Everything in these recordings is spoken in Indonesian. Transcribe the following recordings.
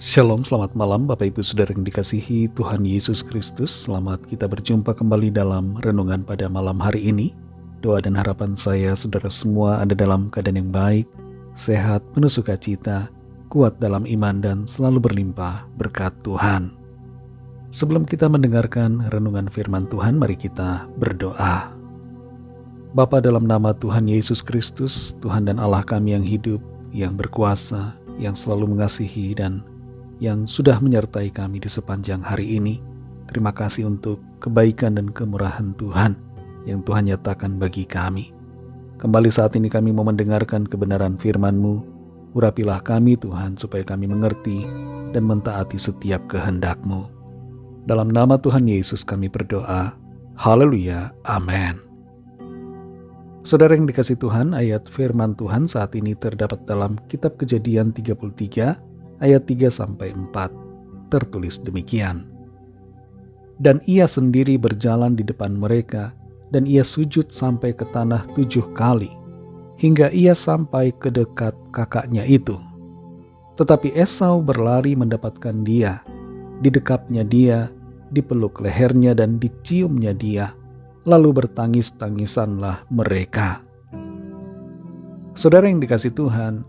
Shalom, selamat malam Bapak Ibu Saudara yang dikasihi Tuhan Yesus Kristus. Selamat kita berjumpa kembali dalam renungan pada malam hari ini. Doa dan harapan saya saudara semua ada dalam keadaan yang baik, sehat, penuh sukacita, kuat dalam iman dan selalu berlimpah berkat Tuhan. Sebelum kita mendengarkan renungan firman Tuhan, mari kita berdoa. Bapa, dalam nama Tuhan Yesus Kristus, Tuhan dan Allah kami yang hidup, yang berkuasa, yang selalu mengasihi dan yang sudah menyertai kami di sepanjang hari ini. Terima kasih untuk kebaikan dan kemurahan Tuhan yang Tuhan nyatakan bagi kami. Kembali saat ini kami mau mendengarkan kebenaran firman-Mu. Urapilah kami Tuhan supaya kami mengerti dan mentaati setiap kehendak-Mu. Dalam nama Tuhan Yesus kami berdoa. Haleluya. Amin. Saudara yang dikasihi Tuhan, ayat firman Tuhan saat ini terdapat dalam kitab Kejadian 33 ayat 3-4, tertulis demikian. Dan ia sendiri berjalan di depan mereka, dan ia sujud sampai ke tanah 7 kali, hingga ia sampai ke dekat kakaknya itu. Tetapi Esau berlari mendapatkan dia, didekapnya dia, dipeluk lehernya dan diciumnya dia, lalu bertangis-tangisanlah mereka. Saudara yang dikasihi Tuhan,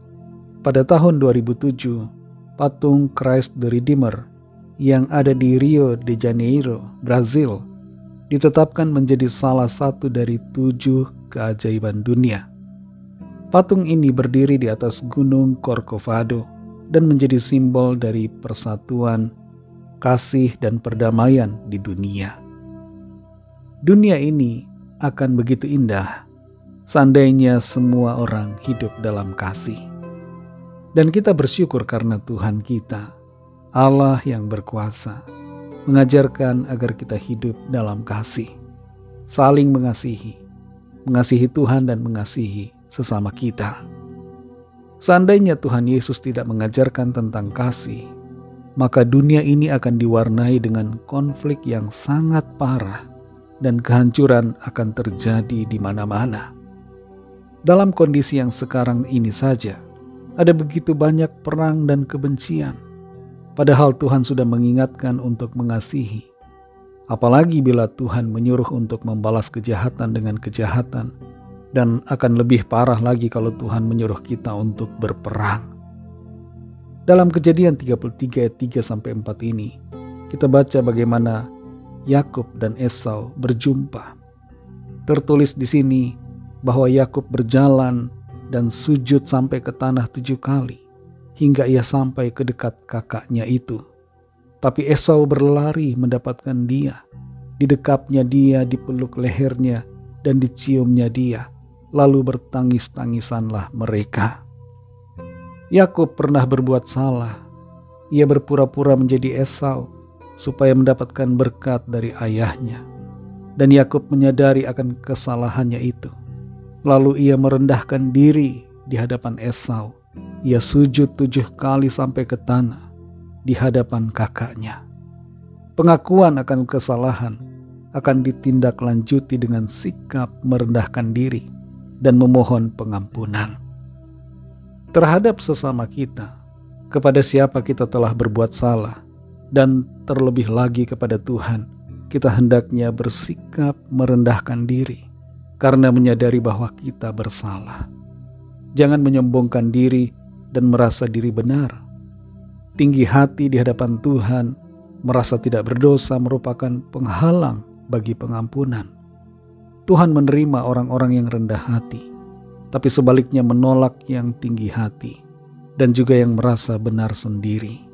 pada tahun 2007, patung Christ the Redeemer yang ada di Rio de Janeiro, Brazil, ditetapkan menjadi salah satu dari 7 keajaiban dunia. Patung ini berdiri di atas gunung Corcovado dan menjadi simbol dari persatuan, kasih, dan perdamaian di dunia. Dunia ini akan begitu indah seandainya semua orang hidup dalam kasih. Dan kita bersyukur karena Tuhan kita, Allah yang berkuasa, mengajarkan agar kita hidup dalam kasih, saling mengasihi Tuhan dan mengasihi sesama kita. Seandainya Tuhan Yesus tidak mengajarkan tentang kasih, maka dunia ini akan diwarnai dengan konflik yang sangat parah dan kehancuran akan terjadi di mana-mana. Dalam kondisi yang sekarang ini saja, ada begitu banyak perang dan kebencian, padahal Tuhan sudah mengingatkan untuk mengasihi. Apalagi bila Tuhan menyuruh untuk membalas kejahatan dengan kejahatan, dan akan lebih parah lagi kalau Tuhan menyuruh kita untuk berperang. Dalam Kejadian 33 ayat 3-4 ini, kita baca bagaimana Yakub dan Esau berjumpa. Tertulis di sini bahwa Yakub berjalan dan sujud sampai ke tanah 7 kali, hingga ia sampai ke dekat kakaknya itu. Tapi Esau berlari mendapatkan dia, didekapnya dia, dipeluk lehernya, dan diciumnya dia, lalu bertangis-tangisanlah mereka. Yakub pernah berbuat salah. Ia berpura-pura menjadi Esau, supaya mendapatkan berkat dari ayahnya. Dan Yakub menyadari akan kesalahannya itu. Lalu ia merendahkan diri di hadapan Esau. Ia sujud 7 kali sampai ke tanah di hadapan kakaknya. Pengakuan akan kesalahan akan ditindaklanjuti dengan sikap merendahkan diri dan memohon pengampunan. Terhadap sesama kita, kepada siapa kita telah berbuat salah, dan terlebih lagi kepada Tuhan, kita hendaknya bersikap merendahkan diri karena menyadari bahwa kita bersalah. Jangan menyombongkan diri dan merasa diri benar. Tinggi hati di hadapan Tuhan, merasa tidak berdosa merupakan penghalang bagi pengampunan. Tuhan menerima orang-orang yang rendah hati, tapi sebaliknya menolak yang tinggi hati dan juga yang merasa benar sendiri.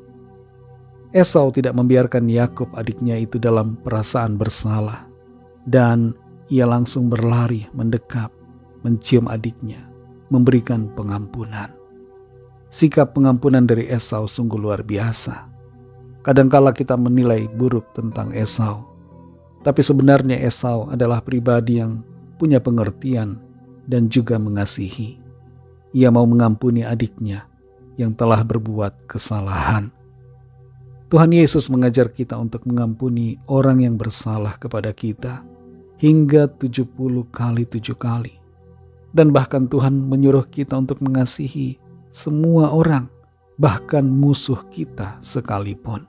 Esau tidak membiarkan Yakub adiknya itu dalam perasaan bersalah, dan ia langsung berlari mendekap, mencium adiknya, memberikan pengampunan. Sikap pengampunan dari Esau sungguh luar biasa. Kadangkala kita menilai buruk tentang Esau, tapi sebenarnya Esau adalah pribadi yang punya pengertian dan juga mengasihi. Ia mau mengampuni adiknya yang telah berbuat kesalahan. Tuhan Yesus mengajar kita untuk mengampuni orang yang bersalah kepada kita, hingga 70 kali 7 kali. Dan bahkan Tuhan menyuruh kita untuk mengasihi semua orang, bahkan musuh kita sekalipun.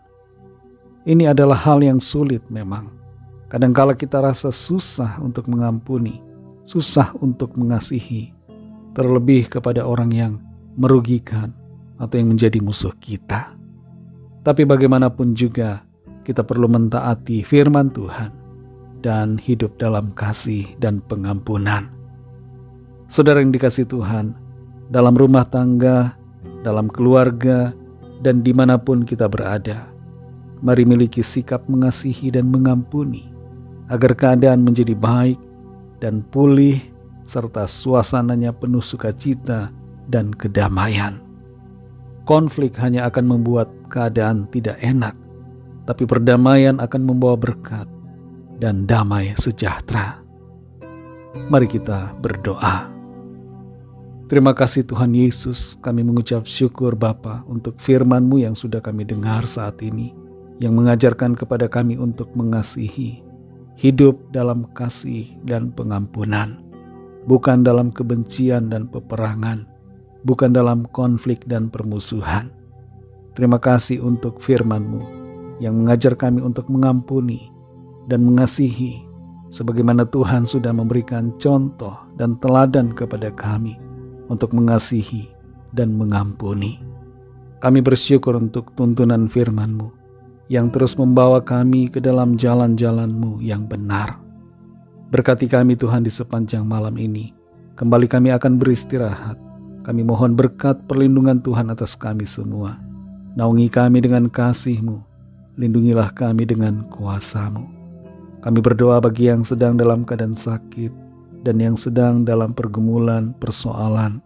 Ini adalah hal yang sulit memang. Kadangkala kita rasa susah untuk mengampuni, susah untuk mengasihi, terlebih kepada orang yang merugikan atau yang menjadi musuh kita. Tapi bagaimanapun juga kita perlu mentaati firman Tuhan dan hidup dalam kasih dan pengampunan. Saudara yang dikasihi Tuhan, dalam rumah tangga, dalam keluarga, dan dimanapun kita berada, mari miliki sikap mengasihi dan mengampuni, agar keadaan menjadi baik dan pulih, serta suasananya penuh sukacita dan kedamaian. Konflik hanya akan membuat keadaan tidak enak, tapi perdamaian akan membawa berkat dan damai sejahtera. Mari kita berdoa. Terima kasih Tuhan Yesus, kami mengucap syukur Bapa untuk firman-Mu yang sudah kami dengar saat ini, yang mengajarkan kepada kami untuk mengasihi, hidup dalam kasih dan pengampunan, bukan dalam kebencian dan peperangan, bukan dalam konflik dan permusuhan. Terima kasih untuk firman-Mu yang mengajar kami untuk mengampuni dan mengasihi, sebagaimana Tuhan sudah memberikan contoh dan teladan kepada kami untuk mengasihi dan mengampuni. Kami bersyukur untuk tuntunan firman-Mu yang terus membawa kami ke dalam jalan-jalan-Mu yang benar. Berkati kami Tuhan di sepanjang malam ini. Kembali kami akan beristirahat. Kami mohon berkat perlindungan Tuhan atas kami semua. Naungi kami dengan kasih-Mu. Lindungilah kami dengan kuasa-Mu. Kami berdoa bagi yang sedang dalam keadaan sakit dan yang sedang dalam pergumulan, persoalan.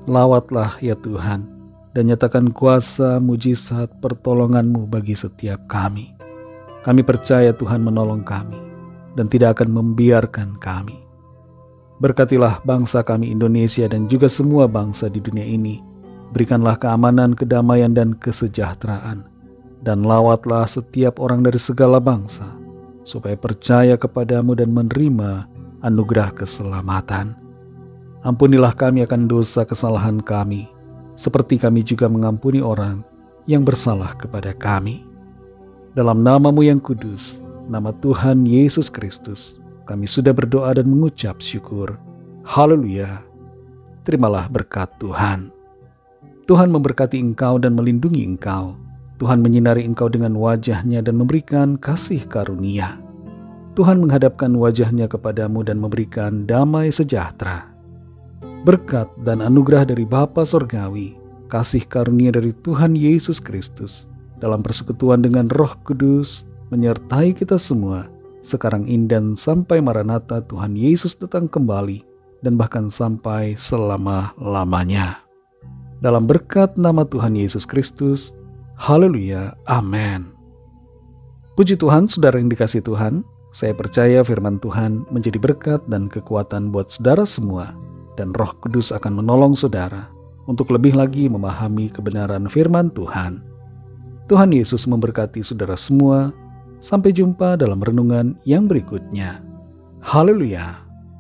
Lawatlah ya Tuhan, dan nyatakan kuasa, mujizat, pertolongan-Mu bagi setiap kami. Kami percaya Tuhan menolong kami dan tidak akan membiarkan kami. Berkatilah bangsa kami Indonesia dan juga semua bangsa di dunia ini. Berikanlah keamanan, kedamaian, dan kesejahteraan. Dan lawatlah setiap orang dari segala bangsa, supaya percaya kepadamu dan menerima anugerah keselamatan. Ampunilah kami akan dosa kesalahan kami, seperti kami juga mengampuni orang yang bersalah kepada kami. Dalam nama-Mu yang kudus, nama Tuhan Yesus Kristus, kami sudah berdoa dan mengucap syukur. Haleluya. Terimalah berkat Tuhan. Tuhan memberkati engkau dan melindungi engkau. Tuhan menyinari engkau dengan wajah-Nya dan memberikan kasih karunia. Tuhan menghadapkan wajah-Nya kepadamu dan memberikan damai sejahtera. Berkat dan anugerah dari Bapa Sorgawi, kasih karunia dari Tuhan Yesus Kristus, dalam persekutuan dengan Roh Kudus, menyertai kita semua, sekarang ini dan sampai Maranatha Tuhan Yesus datang kembali, dan bahkan sampai selama-lamanya. Dalam berkat nama Tuhan Yesus Kristus, haleluya, amin. Puji Tuhan, saudara yang dikasihi Tuhan, saya percaya firman Tuhan menjadi berkat dan kekuatan buat saudara semua, dan Roh Kudus akan menolong saudara untuk lebih lagi memahami kebenaran firman Tuhan. Tuhan Yesus memberkati saudara semua. Sampai jumpa dalam renungan yang berikutnya. Haleluya.